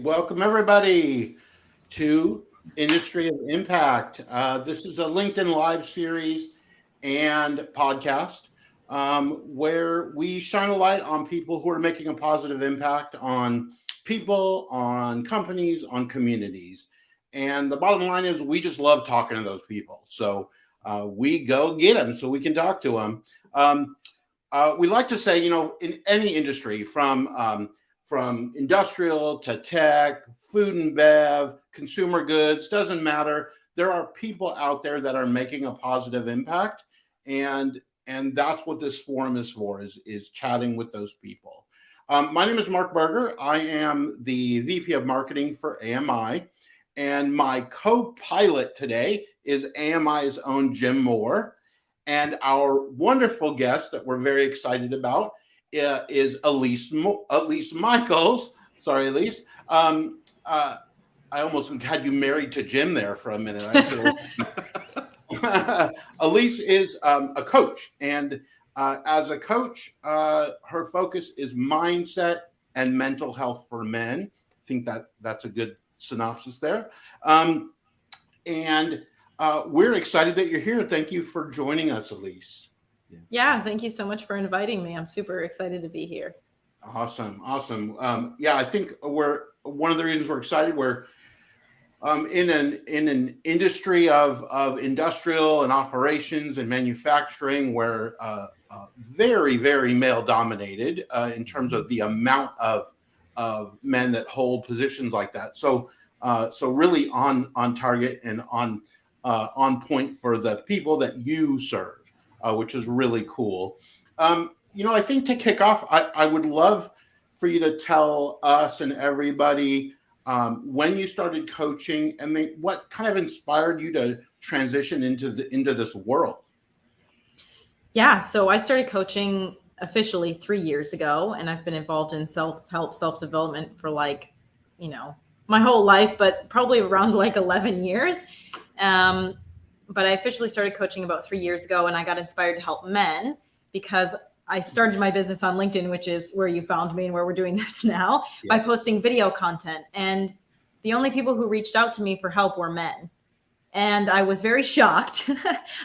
welcome everybody to Industry of Impact. This is a LinkedIn Live series and podcast where we shine a light on people who are making a positive impact on people, on companies, on communities. And the bottom line is we just love talking to those people. So we go get them so we can talk to them. We like to say, in any industry from industrial to tech, food and bev, consumer goods, doesn't matter. There are people out there that are making a positive impact. And that's what this forum is for, is chatting with those people. My name is Mark Berger. I am the VP of Marketing for AMI. And my co-pilot today is AMI's own Jim Moore. And our wonderful guest that we're very excited about is Elise Michaels. Sorry, Elise. I almost had you married to Jim there for a minute. Elise is a coach, and as a coach, her focus is mindset and mental health for men. I think that's a good synopsis there. And we're excited that you're here. Thank you for joining us, Elise. Yeah, thank you so much for inviting me. I'm super excited to be here. Awesome. I think one of the reasons we're excited. We're in an industry of industrial and operations and manufacturing where very, very male dominated in terms of the amount of men that hold positions like that. So really on target and on point for the people that you serve, which is really cool. I think to kick off, I would love for you to tell us and everybody when you started coaching and then what kind of inspired you to transition into this world. Yeah, so I started coaching officially 3 years ago, and I've been involved in self-help, self-development for my whole life, but probably around 11 years. But I officially started coaching about 3 years ago, and I got inspired to help men because I started my business on LinkedIn, which is where you found me and where we're doing this now, by posting video content. And the only people who reached out to me for help were men. And I was very shocked.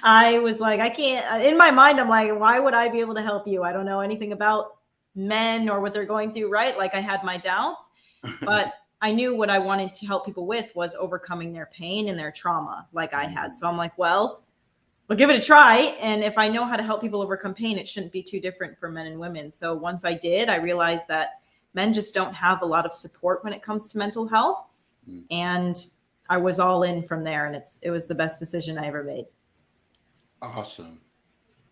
I was like, I can't, in my mind, I'm like, why would I be able to help you? I don't know anything about men or what they're going through, right? Like I had my doubts, but I knew what I wanted to help people with was overcoming their pain and their trauma like I had. So I'm like, well, we'll give it a try. And if I know how to help people overcome pain, it shouldn't be too different for men and women. So once I did, I realized that men just don't have a lot of support when it comes to mental health. And I was all in from there. And it was the best decision I ever made. Awesome.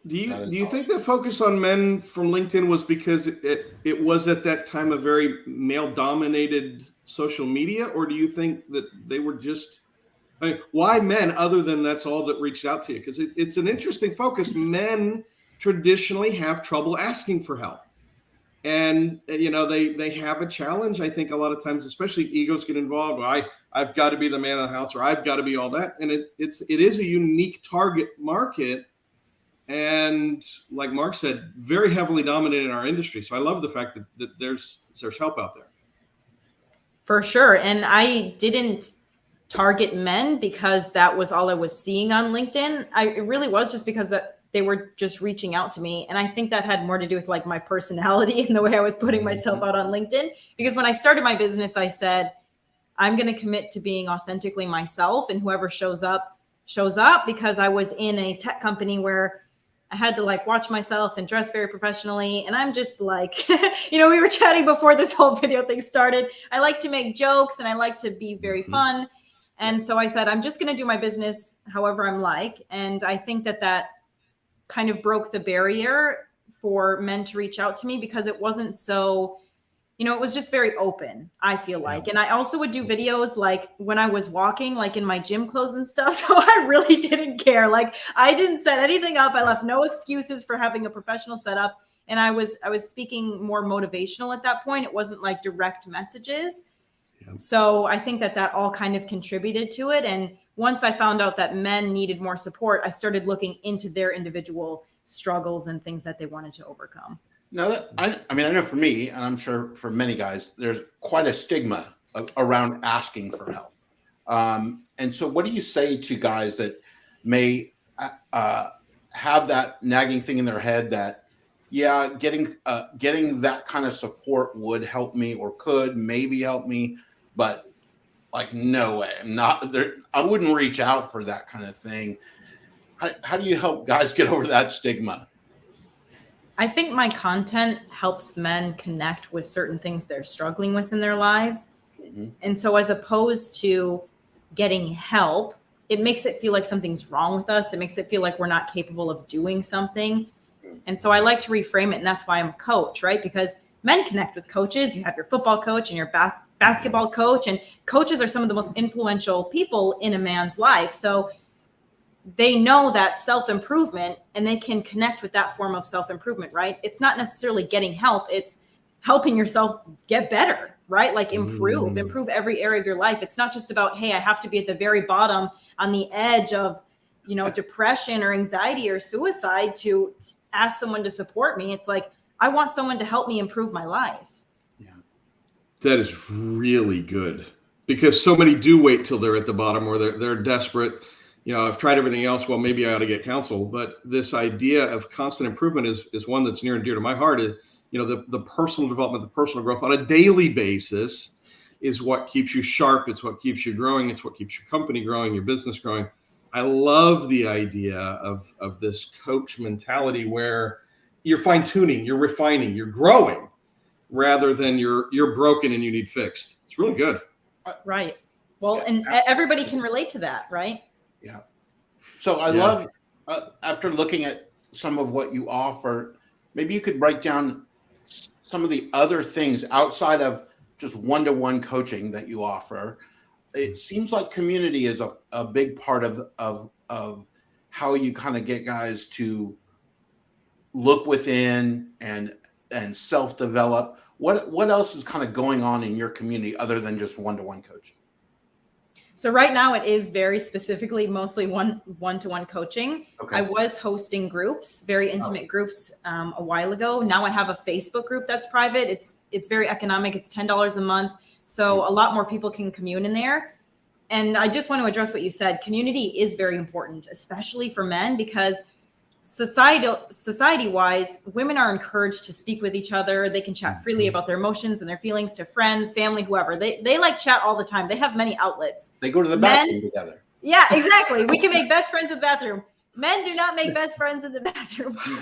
Do you think the focus on men from LinkedIn was because it was at that time a very male dominated social media, or do you think that they were just, why men other than that's all that reached out to you? Because it's an interesting focus. Men traditionally have trouble asking for help. And, they have a challenge, I think, a lot of times, especially egos get involved. I've got to be the man of the house, or I've got to be all that. And it is a unique target market. And like Mark said, very heavily dominated in our industry. So I love the fact that there's help out there. For sure. And I didn't target men because that was all I was seeing on LinkedIn. It really was just because they were just reaching out to me. And I think that had more to do with my personality and the way I was putting myself out on LinkedIn. Because when I started my business, I said, I'm going to commit to being authentically myself, and whoever shows up, because I was in a tech company where I had to watch myself and dress very professionally. And I'm just we were chatting before this whole video thing started. I like to make jokes and I like to be very fun. And so I said, I'm just going to do my business however I'm like. And I think that kind of broke the barrier for men to reach out to me because it wasn't so, it was just very open, I feel like. And I also would do videos when I was walking, in my gym clothes and stuff. So I really didn't care. I didn't set anything up. I left no excuses for having a professional setup. And I was speaking more motivational at that point. It wasn't direct messages. Yeah. So I think that all kind of contributed to it. And once I found out that men needed more support, I started looking into their individual struggles and things that they wanted to overcome. Now, I know for me, and I'm sure for many guys, there's quite a stigma around asking for help. And so what do you say to guys that may have that nagging thing in their head that, yeah, getting that kind of support would help me or could maybe help me, but like, no way, I'm not there. I wouldn't reach out for that kind of thing. How do you help guys get over that stigma? I think my content helps men connect with certain things they're struggling with in their lives. Mm-hmm. And so as opposed to getting help, it makes it feel like something's wrong with us. It makes it feel like we're not capable of doing something. And so I like to reframe it. And that's why I'm a coach, right? Because men connect with coaches. You have your football coach and your basketball coach, and coaches are some of the most influential people in a man's life. So they know that self-improvement, and they can connect with that form of self-improvement, right? It's not necessarily getting help. It's helping yourself get better, right? Like improve every area of your life. It's not just about, hey, I have to be at the very bottom on the edge of, depression or anxiety or suicide to ask someone to support me. It's like, I want someone to help me improve my life. Yeah. That is really good, because so many do wait till they're at the bottom, or they're desperate. I've tried everything else. Well, maybe I ought to get counsel. But this idea of constant improvement is one that's near and dear to my heart. Is, the personal development, the personal growth on a daily basis is what keeps you sharp. It's what keeps you growing. It's what keeps your company growing, your business growing. I love the idea of this coach mentality where you're fine tuning, you're refining, you're growing, rather than you're broken and you need fixed. It's really good. Right. Well, and everybody can relate to that, right? Yeah. So I love, after looking at some of what you offer, maybe you could break down some of the other things outside of just one-to-one coaching that you offer. It seems like community is a big part of how you kind of get guys to look within and self-develop. What else is kind of going on in your community other than just one-to-one coaching? So right now it is very specifically mostly one-to-one coaching. Okay. I was hosting groups, very intimate groups a while ago. Now I have a Facebook group that's private. It's very economic. It's $10 a month. So a lot more people can commune in there. And I just want to address what you said. Community is very important, especially for men, because society-wise, women are encouraged to speak with each other. They can chat freely about their emotions and their feelings to friends, family, whoever. They like chat all the time. They have many outlets. They go to the bathroom together. Yeah, exactly. We can make best friends in the bathroom. Men do not make best friends in the bathroom. You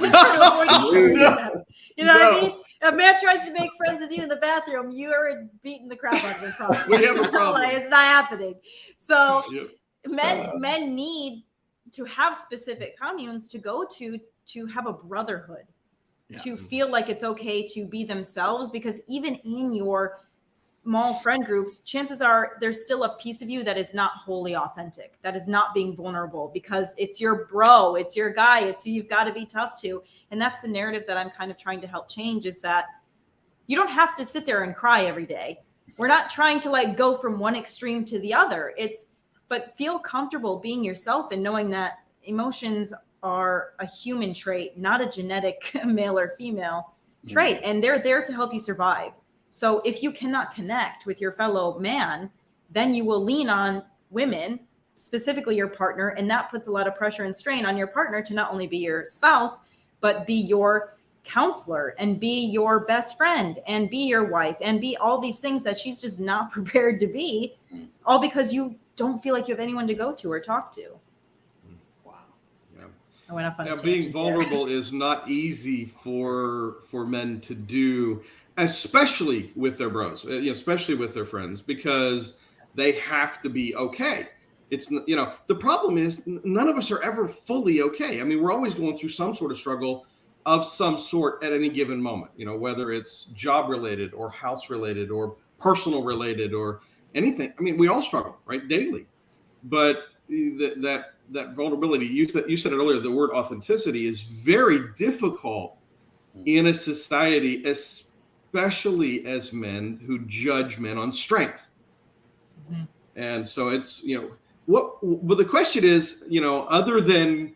know what I mean? A man tries to make friends with you in the bathroom, you are beating the crap out of him. Probably. We have a problem. Like, it's not happening. So men need to have specific communes to go to have a brotherhood, to feel like it's okay to be themselves, because even in your small friend groups, chances are there's still a piece of you that is not wholly authentic, that is not being vulnerable, because it's your bro, it's your guy, it's who you've got to be tough to. And that's the narrative that I'm kind of trying to help change, is that you don't have to sit there and cry every day. We're not trying to like go from one extreme to the other. But feel comfortable being yourself and knowing that emotions are a human trait, not a genetic male or female trait. And they're there to help you survive. So if you cannot connect with your fellow man, then you will lean on women, specifically your partner. And that puts a lot of pressure and strain on your partner to not only be your spouse, but be your counselor and be your best friend and be your wife and be all these things that she's just not prepared to be, all because you don't feel like you have anyone to go to or talk to. Wow. Yeah. I went off on a being vulnerable is not easy for men to do, especially with their bros, especially with their friends, because they have to be okay. It's, the problem is none of us are ever fully okay. I mean, we're always going through some sort of struggle of some sort at any given moment, whether it's job related or house related or personal related or anything. I mean, we all struggle, right, daily. But that vulnerability, you said it earlier, the word authenticity is very difficult in a society, especially as men who judge men on strength. Mm-hmm. And so it's, but the question is, other than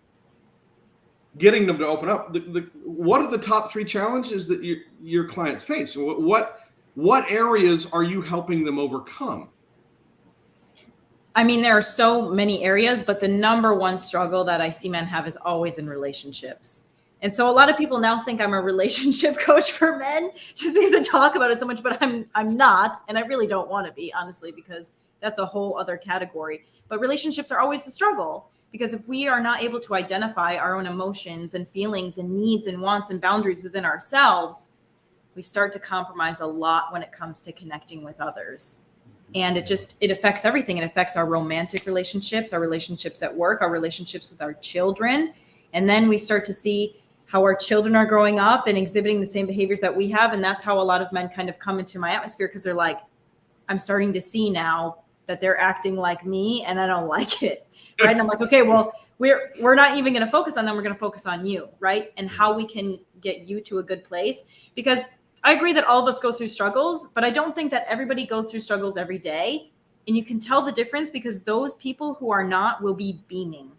getting them to open up, what are the top 3 challenges that your clients face? What what areas are you helping them overcome? I mean, there are so many areas, but the number one struggle that I see men have is always in relationships. And so a lot of people now think I'm a relationship coach for men just because I talk about it so much, but I'm not. And I really don't want to be, honestly, because that's a whole other category. But relationships are always the struggle, because if we are not able to identify our own emotions and feelings and needs and wants and boundaries within ourselves, we start to compromise a lot when it comes to connecting with others. And it affects everything. It affects our romantic relationships, our relationships at work, our relationships with our children. And then we start to see how our children are growing up and exhibiting the same behaviors that we have. And that's how a lot of men kind of come into my atmosphere, because they're like, I'm starting to see now that they're acting like me and I don't like it. Right. And I'm like, okay, well, we're not even going to focus on them. We're going to focus on you. Right. And how we can get you to a good place. Because I agree that all of us go through struggles, but I don't think that everybody goes through struggles every day. And you can tell the difference, because those people who are not will be beaming,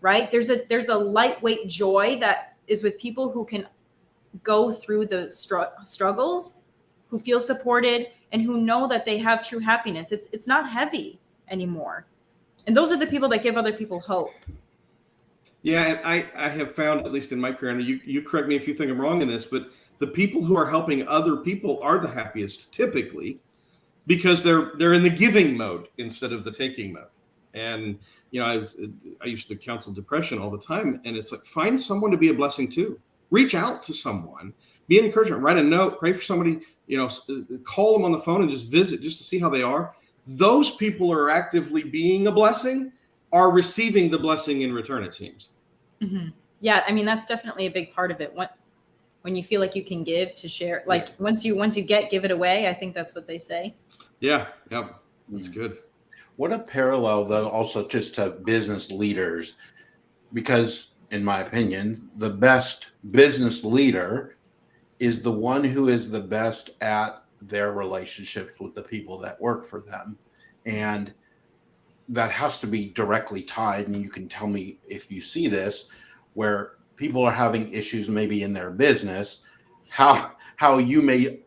right? There's a lightweight joy that is with people who can go through the struggles, who feel supported, and who know that they have true happiness. It's not heavy anymore. And those are the people that give other people hope. Yeah, and I have found, at least in my career, and you correct me if you think I'm wrong in this, but the people who are helping other people are the happiest typically, because they're in the giving mode instead of the taking mode. And I used to counsel depression all the time, and it's like, find someone to be a blessing to. Reach out to someone, be an encouragement, write a note, pray for somebody, call them on the phone and just visit, just to see how they are. Those people are actively being a blessing, are receiving the blessing in return, it seems. Mm-hmm. Yeah, I mean, that's definitely a big part of it. When you feel like you can give, to share, like once you give it away, I think that's what they say. Yeah. Yep. That's good. What a parallel, though, also just to business leaders, because in my opinion, the best business leader is the one who is the best at their relationships with the people that work for them. And that has to be directly tied. And you can tell me if you see this, where people are having issues maybe in their business, how you may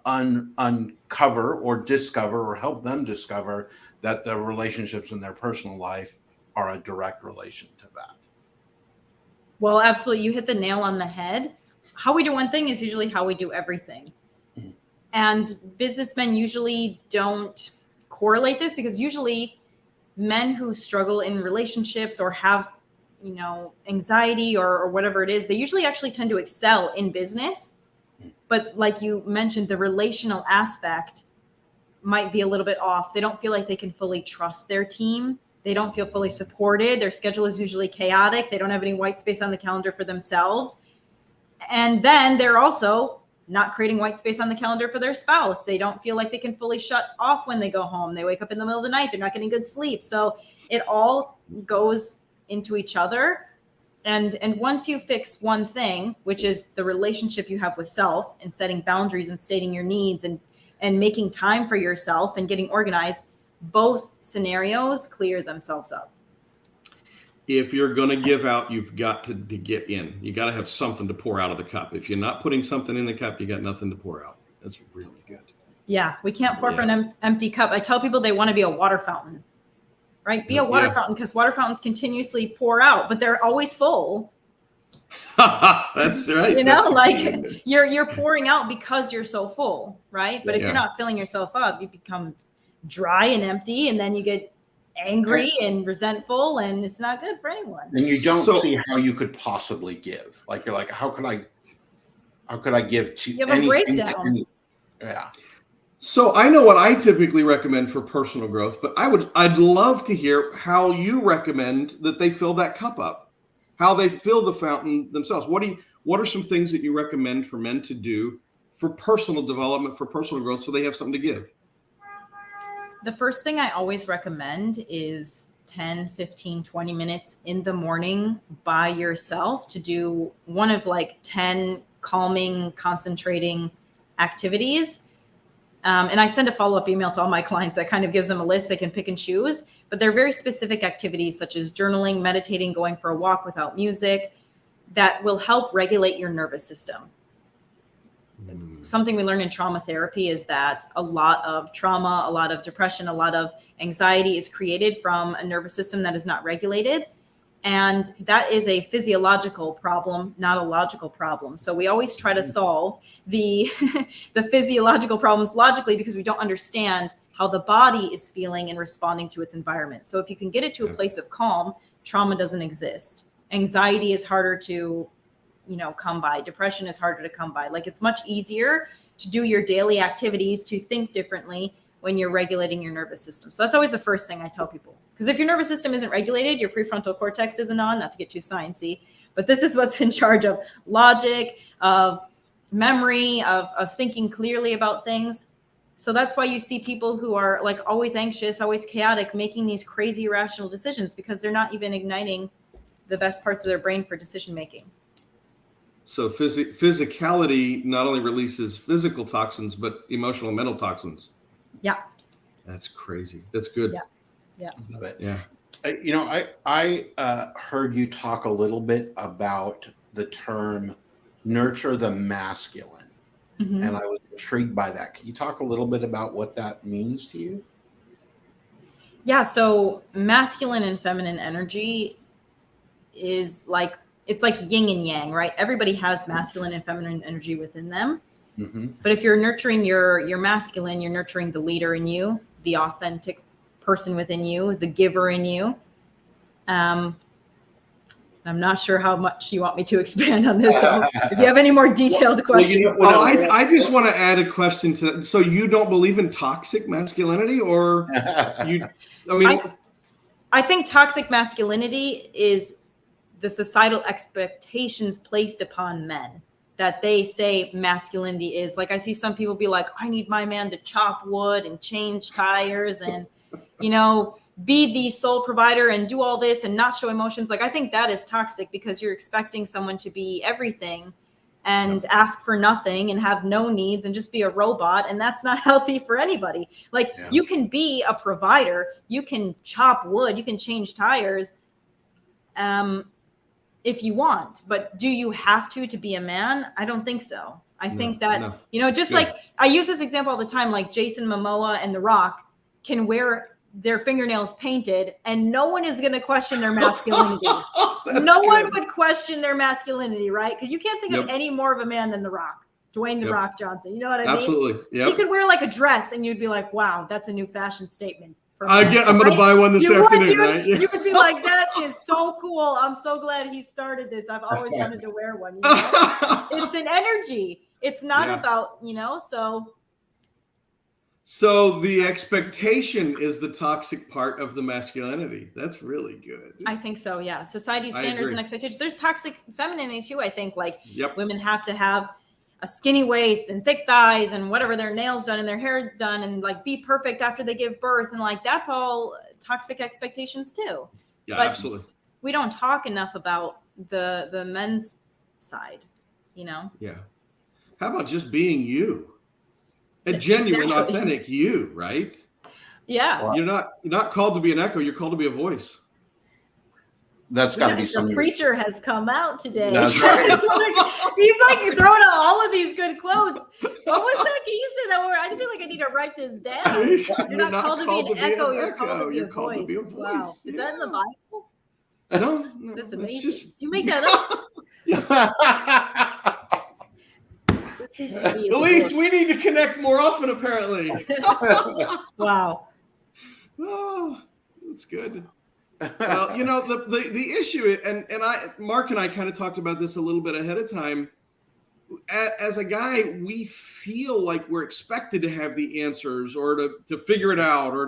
uncover or discover or help them discover that the relationships in their personal life are a direct relation to that. Well, absolutely. You hit the nail on the head. How we do one thing is usually how we do everything. Mm-hmm. And businessmen usually don't correlate this, because usually men who struggle in relationships or have anxiety or whatever it is, they usually actually tend to excel in business. But like you mentioned, the relational aspect might be a little bit off. They don't feel like they can fully trust their team. They don't feel fully supported. Their schedule is usually chaotic. They don't have any white space on the calendar for themselves. And then they're also not creating white space on the calendar for their spouse. They don't feel like they can fully shut off when they go home. They wake up in the middle of the night. They're not getting good sleep. So it all goes into each other. And once you fix one thing, which is the relationship you have with self, and setting boundaries and stating your needs and making time for yourself and getting organized, both scenarios clear themselves up. If you're going to give out, you've got to get in. You got to have something to pour out of the cup. If you're not putting something in the cup, you got nothing to pour out. That's really good. Yeah, we can't pour from an empty cup. I tell people they want to be a water fountain. Right? Be a water fountain, because water fountains continuously pour out, but they're always full. That's right. You're pouring out because you're so full, right? But if you're not filling yourself up, you become dry and empty, and then you get angry and resentful, and it's not good for anyone. And you don't see how you could possibly give. Like, you're like, how could I give to you have a breakdown. Yeah. So I know what I typically recommend for personal growth, but I'd love to hear how you recommend that they fill that cup up, how they fill the fountain themselves. What are some things that you recommend for men to do for personal development, for personal growth, so they have something to give? The first thing I always recommend is 10, 15, 20 minutes in the morning by yourself to do one of 10 calming, concentrating activities. And I send a follow-up email to all my clients that kind of gives them a list they can pick and choose, but they're very specific activities such as journaling, meditating, going for a walk without music, that will help regulate your nervous system. something we learn in trauma therapy is that a lot of trauma, a lot of depression, a lot of anxiety is created from a nervous system that is not regulated. And that is a physiological problem, not a logical problem. So we always try to solve the the physiological problems logically because we don't understand how the body is feeling and responding to its environment. So if you can get it to a place of calm, trauma doesn't exist. Anxiety is harder to, come by. Depression is harder to come by. Like, it's much easier to do your daily activities, to think differently when you're regulating your nervous system. So that's always the first thing I tell people. Because if your nervous system isn't regulated, your prefrontal cortex isn't on, not to get too sciencey, but this is what's in charge of logic, of memory, of thinking clearly about things. So that's why you see people who are like always anxious, always chaotic, making these crazy irrational decisions because they're not even igniting the best parts of their brain for decision making. So physicality not only releases physical toxins, but emotional and mental toxins. Yeah. That's crazy. That's good. Yeah. Love it. Yeah. I heard you talk a little bit about the term nurture the masculine, and I was intrigued by that. Can you talk a little bit about what that means to you? Yeah. So masculine and feminine energy is it's like yin and yang, right? Everybody has masculine and feminine energy within them. But if you're nurturing your masculine, you're nurturing the leader in you, the authentic person within you, the giver in you. I'm not sure how much you want me to expand on this. So if you have any more detailed questions. I just want to add a question to that. So you don't believe in toxic masculinity, or you? I think toxic masculinity is the societal expectations placed upon men. That they say masculinity is. Like, I see some people be like, I need my man to chop wood and change tires and, be the sole provider and do all this and not show emotions. Like, I think that is toxic because you're expecting someone to be everything and ask for nothing and have no needs and just be a robot. And that's not healthy for anybody. Like, you can be a provider, you can chop wood, you can change tires. If you want, but do you have to be a man? I don't think so. I think that, just like I use this example all the time, like Jason Momoa and The Rock can wear their fingernails painted and no one is going to question their masculinity. No one would question their masculinity, right? Because you can't think of any more of a man than The Rock, Dwayne The Rock Johnson. You know what I mean? Absolutely. He could wear like a dress and you'd be like, wow, that's a new fashion statement. I'm going to buy one this afternoon, right? You would be like, that is so cool. I'm so glad he started this. I've always wanted to wear one. It's an energy. It's not about, So the expectation is the toxic part of the masculinity. That's really good. I think so, yeah. Society standards and expectations. There's toxic femininity too, I think. Like women have to have a skinny waist and thick thighs and whatever, their nails done and their hair done and like be perfect after they give birth. And like, that's all toxic expectations too. Yeah, but absolutely. We don't talk enough about the men's side, Yeah. How about just being you? A genuine, authentic you, right? Yeah. Wow. You're not called to be an echo. You're called to be a voice. That's got to be the something. preacher has come out today. That's right. He's like throwing out all of these good quotes. What was that? Can you say that word? I feel like I need to write this down. You're not called to be an echo. You're called to be a voice. Wow. Is that in the Bible? No. That's amazing. You make that up? Elise, we need to connect more often, apparently. Wow. Oh, that's good. Well, the issue, and Mark and I kind of talked about this a little bit ahead of time. As a guy, we feel like we're expected to have the answers or to figure it out or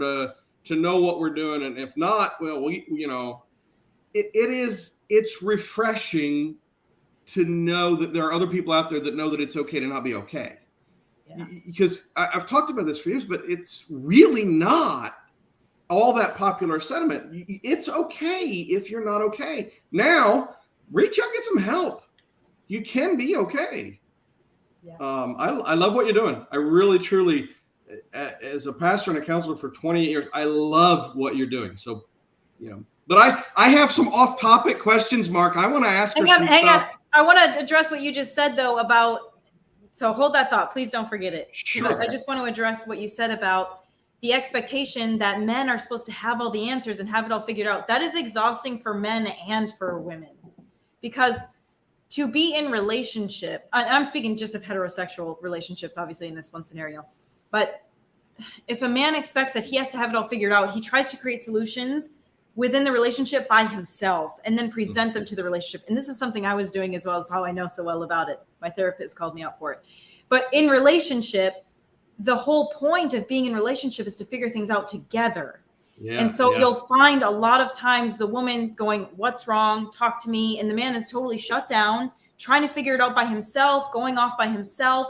to know what we're doing. And if not, well, it's refreshing to know that there are other people out there that know that it's okay to not be okay. Yeah. Because I've talked about this for years, but it's really not all that popular sentiment. It's okay if you're not okay. Now, reach out, get some help. You can be okay. Yeah. I love what you're doing. I really, truly, as a pastor and a counselor for 28 years, I love what you're doing. So, but I have some off-topic questions, Mark. I want to ask her some stuff. I want to address what you just said, though, about So hold that thought. Please don't forget it. Sure. I just want to address what you said about the expectation that men are supposed to have all the answers and have it all figured out. That is exhausting for men and for women, because to be in relationship, I'm speaking just of heterosexual relationships, obviously in this one scenario, but if a man expects that he has to have it all figured out, he tries to create solutions within the relationship by himself and then present them to the relationship. And this is something I was doing as well, as how I know so well about it. My therapist called me out for it. But in relationship, the whole point of being in relationship is to figure things out together. Yeah, and so you'll find a lot of times the woman going, what's wrong? Talk to me. And the man is totally shut down, trying to figure it out by himself, going off by himself,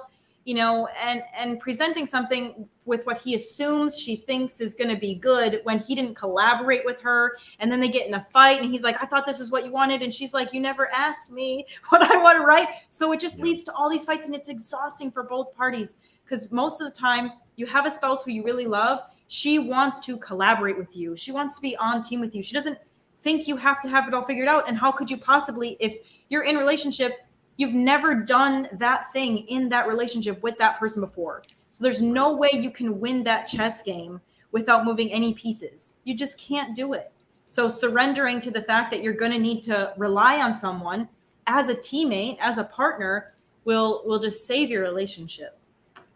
and presenting something with what he assumes she thinks is going to be good when he didn't collaborate with her. And then they get in a fight and he's like, I thought this is what you wanted. And she's like, you never asked me what I want, right? So it just leads to all these fights, and it's exhausting for both parties, because most of the time you have a spouse who you really love. She wants to collaborate with you. She wants to be on team with you. She doesn't think you have to have it all figured out. And how could you possibly, if you're in a relationship, you've never done that thing in that relationship with that person before. So there's no way you can win that chess game without moving any pieces. You just can't do it. So surrendering to the fact that you're going to need to rely on someone as a teammate, as a partner, will just save your relationship.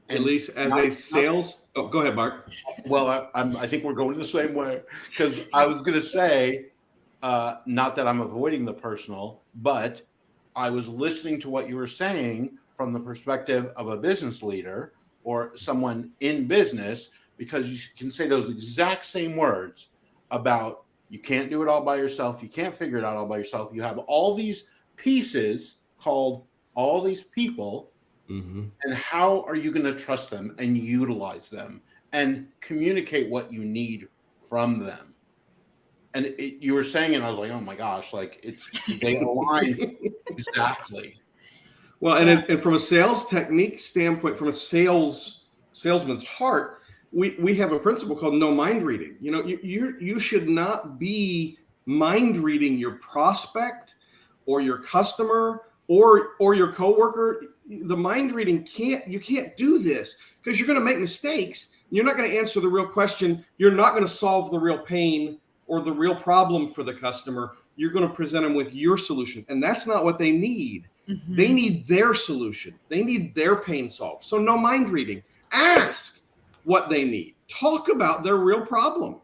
Elise, oh, go ahead, Mark. Well, I think we're going the same way, because I was going to say, not that I'm avoiding the personal, but I was listening to what you were saying from the perspective of a business leader or someone in business, because you can say those exact same words about you can't do it all by yourself. You can't figure it out all by yourself. You have all these pieces called all these people. Mm-hmm. And how are you going to trust them and utilize them and communicate what you need from them? And you were saying, and I was like, oh my gosh, like they align exactly. Well, and from a sales technique standpoint, from a salesman's heart, we have a principle called no mind reading. You should not be mind reading your prospect or your customer or your coworker. The mind reading you can't do this, because you're going to make mistakes. You're not going to answer the real question. You're not going to solve the real pain or the real problem for the customer. You're going to present them with your solution. And that's not what they need. Mm-hmm. They need their solution. They need their pain solved. So no mind reading. Ask what they need. Talk about their real problem.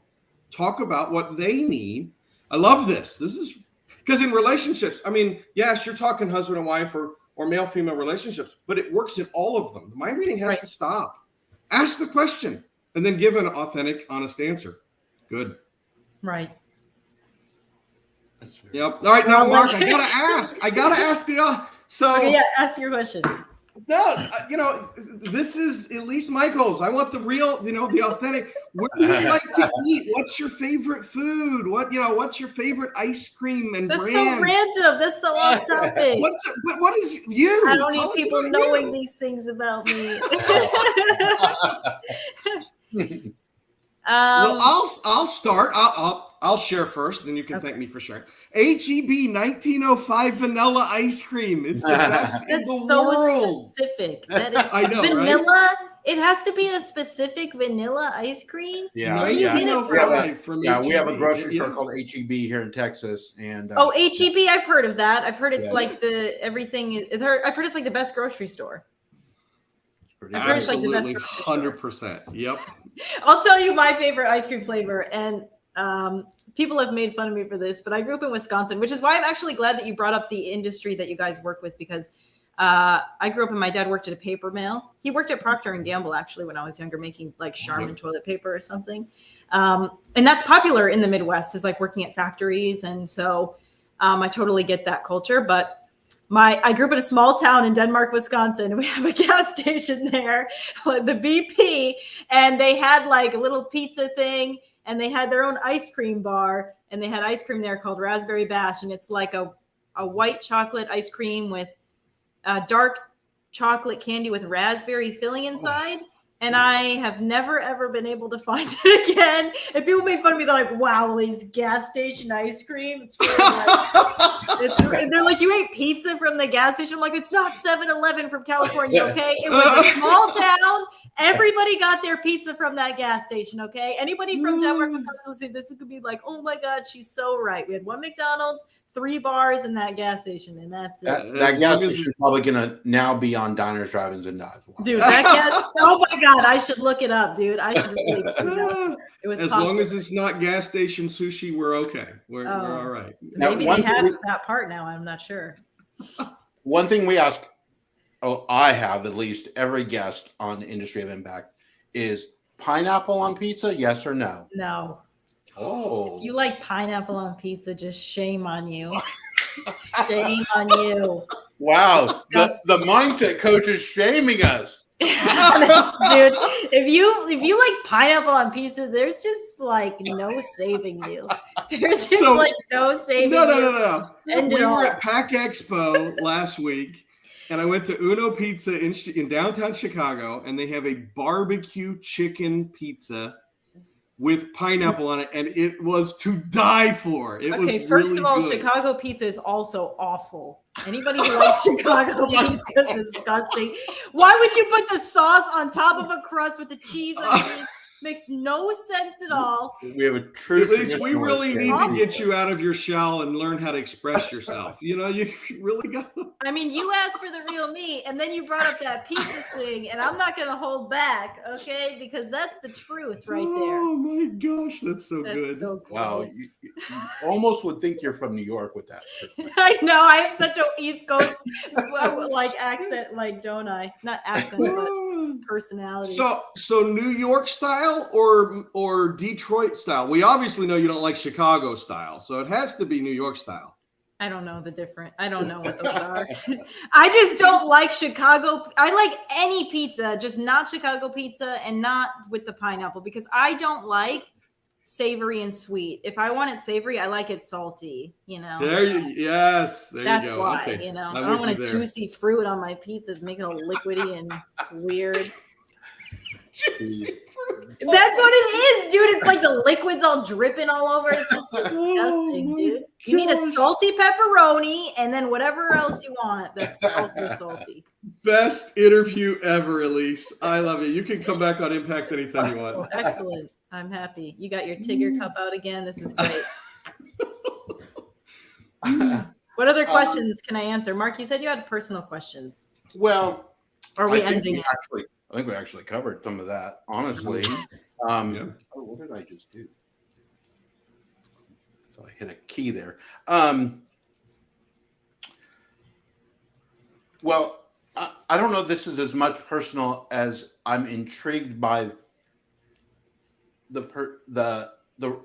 Talk about what they need. I love this. This is because in relationships, I mean, yes, you're talking husband and wife or male-female relationships, but it works in all of them. The mind reading has to stop. Ask the question and then give an authentic, honest answer. Good. Right. Yep. All right, now, Mark, I gotta ask you. So okay, yeah, ask your question. No, this is Elise Michaels. I want the real, the authentic. What do you like to eat? What's your favorite food? What's your favorite ice cream and That's brand? so random. That's so off topic. What is you? I don't need people knowing these things about me. Well, I'll start. I'll share first, then you can thank me for sharing. HEB 1905 vanilla ice cream. It's the best in the world. That's so specific. That is I know, vanilla. Right? It has to be a specific vanilla ice cream. Yeah, we have a grocery store called HEB here in Texas, and HEB. I've heard of that. I've heard it's like I've heard it's like the best grocery store. I've heard it's like the best grocery store. 100%. Yep. I'll tell you my favorite ice cream flavor, and people have made fun of me for this, but I grew up in Wisconsin, which is why I'm actually glad that you brought up the industry that you guys work with, because I grew up and my dad worked at a paper mill. He worked at Procter & Gamble, actually, when I was younger, making like Charmin toilet paper or something. And that's popular in the Midwest, is like working at factories. And so I totally get that culture. But I grew up in a small town in Denmark, Wisconsin. We have a gas station there, the BP, and they had like a little pizza thing, and they had their own ice cream bar, and they had ice cream there called Raspberry Bash. And it's like a white chocolate ice cream with dark chocolate candy with raspberry filling inside. And I have never, ever been able to find it again. And people make fun of me. They're like, wow, Elise, gas station ice cream. It's really like They're like, you ate pizza from the gas station. I'm like, it's not 7-Eleven from California, okay? It was a small town. Everybody got their pizza from that gas station, okay? Anybody from Denmark, Wisconsin, this could be like, oh my God, she's so right. We had one McDonald's, 3 bars in that gas station, and that's it. That gas station is probably going to now be on Diners, Drive-Ins, and Dives. Dude, that gas, oh my God, I should look it up, dude. I should really do that. It was as long as it's not gas station sushi, we're okay. We're all right. Maybe they have that part now. I'm not sure. One thing we ask, I have at least every guest on Industry of Impact is pineapple on pizza, yes or no? No. Oh. If you like pineapple on pizza, just shame on you. Shame on you. Wow. The mindset coach is shaming us. Dude, if you like pineapple on pizza, there's just like no saving you. There's just like no saving you. No. We were at Pack Expo last week, and I went to Uno Pizza in downtown Chicago, and they have a barbecue chicken pizza with pineapple on it, and it was to die for. It was first really of all, good. Chicago pizza is also awful. Anybody who likes Chicago pizza is disgusting. Why would you put the sauce on top of a crust with the cheese underneath? Makes no sense at all. We have a true. At least we really need to get you out of your shell and learn how to express yourself. You know, you really got. I mean, you asked for the real me, and then you brought up that pizza thing, and I'm not going to hold back, okay? Because that's the truth right there. Oh my gosh, that's so good. So wow, you almost would think you're from New York with that. I know. I have such an East Coast like accent, like don't I? Not accent, but personality. So New York style or Detroit style? We obviously know you don't like Chicago style, so it has to be New York style. I don't know I don't know what those are. I just don't like Chicago. I like any pizza, just not Chicago pizza and not with the pineapple because I don't like savory and sweet. If I want it savory, I like it salty, you know. That's you go. Why, okay. You know. I don't want a juicy fruit on my pizzas, make it all liquidy and weird. That's what it is, dude. It's like the liquid's all dripping all over. It's just disgusting, dude. You need a salty pepperoni and then whatever else you want that's also salty. Best interview ever, Elise. I love it. You can come back on Impact anytime you want. Oh, excellent. I'm happy. You got your Tigger cup out again. This is great. What other questions can I answer? Mark, you said you had personal questions. Well, are we ending? I think we actually covered some of that, honestly. Oh, what did I just do? So I hit a key there. Well, I don't know if this is as much personal as I'm intrigued by the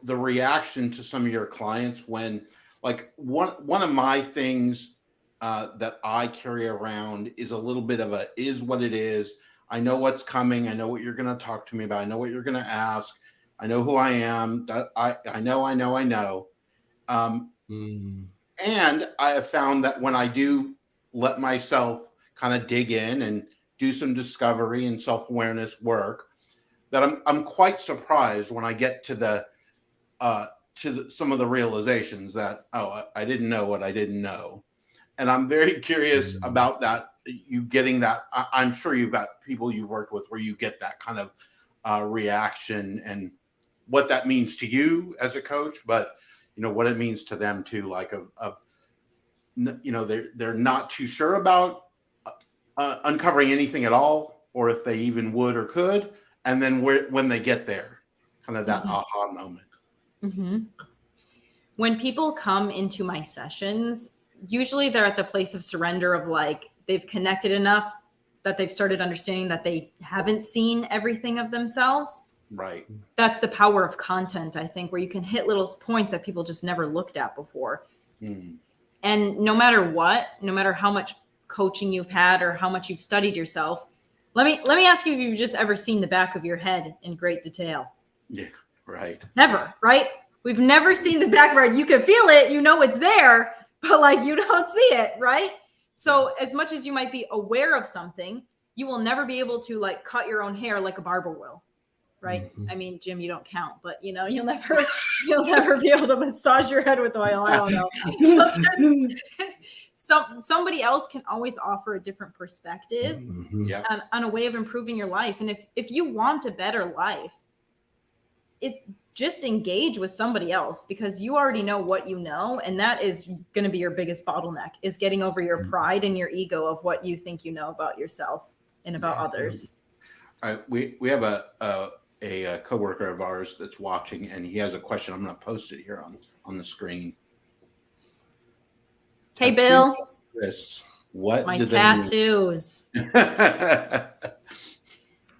reaction to some of your clients when, like, one of my things that I carry around is a little bit of a is what it is. I know what's coming. I know what you're going to talk to me about. I know what you're going to ask. I know who I am. I know. And I have found that when I do let myself kind of dig in and do some discovery and self-awareness work, that I'm quite surprised when I get to some of the realizations that, I didn't know what I didn't know. And I'm very curious about that. You getting that. I'm sure you've got people you've worked with where you get that kind of reaction and what that means to you as a coach, but you know what it means to them too. Like they're not too sure about uncovering anything at all, or if they even would or could. And then when they get there, kind of that aha moment. Mm-hmm. When people come into my sessions, usually they're at the place of surrender of like, they've connected enough that they've started understanding that they haven't seen everything of themselves. Right. That's the power of content, I think, where you can hit little points that people just never looked at before. And no matter what, no matter how much coaching you've had or how much you've studied yourself, let me ask you if you've just ever seen the back of your head in great detail. Yeah, right. Never, right? We've never seen the back of our head. You can feel it, you know it's there, but like you don't see it, right? So as much as you might be aware of something, you will never be able to like cut your own hair like a barber will, right? I mean, Jim, you don't count, but you know, you'll never be able to massage your head with oil. I don't know. Somebody else can always offer a different perspective on a way of improving your life. And if you want a better life, just engage with somebody else, because you already know what you know. And that is going to be your biggest bottleneck, is getting over your pride and your ego of what you think you know about yourself and about others. All right. We have a coworker of ours that's watching, and he has a question. I'm going to post it here on the screen. Hey, Bill. What my do tattoos? They mean?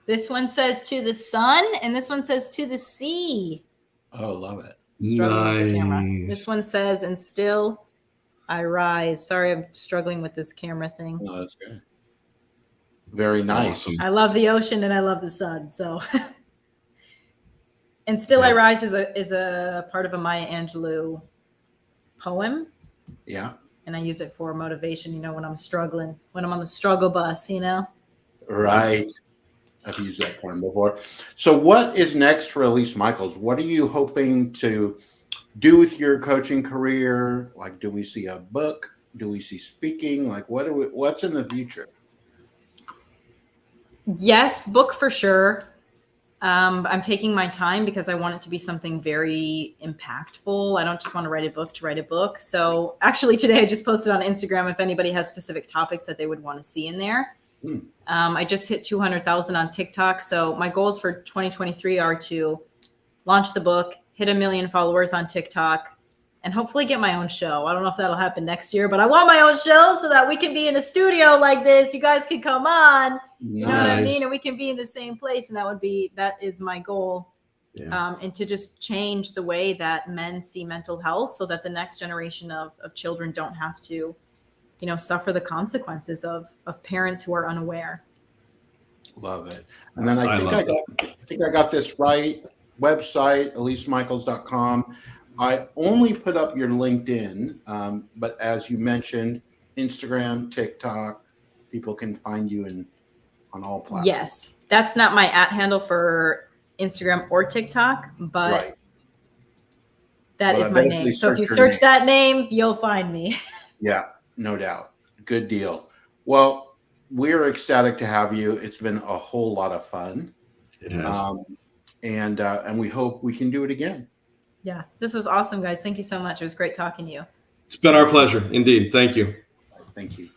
This one says to the sun, and this one says to the sea. Oh, love it. Struggling with the camera. This one says, and still I rise. Sorry, I'm struggling with this camera thing. Oh, that's good. Very nice. Awesome. I love the ocean and I love the sun. So, and still I rise is a part of a Maya Angelou poem. Yeah. And I use it for motivation, you know, when I'm struggling, when I'm on the struggle bus, you know? Right. I've used that poem before. So what is next for Elise Michaels? What are you hoping to do with your coaching career? Like, do we see a book? Do we see speaking? Like, what's in the future? Yes, book for sure. I'm taking my time because I want it to be something very impactful. I don't just want to write a book to write a book. So actually today I just posted on Instagram if anybody has specific topics that they would want to see in there. I just hit 200,000 on TikTok. So my goals for 2023 are to launch the book, hit 1 million followers on TikTok, and hopefully get my own show. I don't know if that'll happen next year, but I want my own show so that we can be in a studio like this. You guys can come on, you know what I mean? And we can be in the same place. And that is my goal. Yeah. And to just change the way that men see mental health so that the next generation of children don't have to, you know, suffer the consequences of parents who are unaware. Love it. And then I think I got this right. Website, EliseMichaels.com. I only put up your LinkedIn, but as you mentioned, Instagram, TikTok, people can find you on all platforms. Yes, that's not my @ handle for Instagram or TikTok, but that is my name. So if you search that name, you'll find me. Yeah, no doubt. Good deal. Well, we're ecstatic to have you. It's been a whole lot of fun. It has. And we hope we can do it again. Yeah, this was awesome, guys. Thank you so much. It was great talking to you. It's been our pleasure. Indeed. Thank you. Thank you.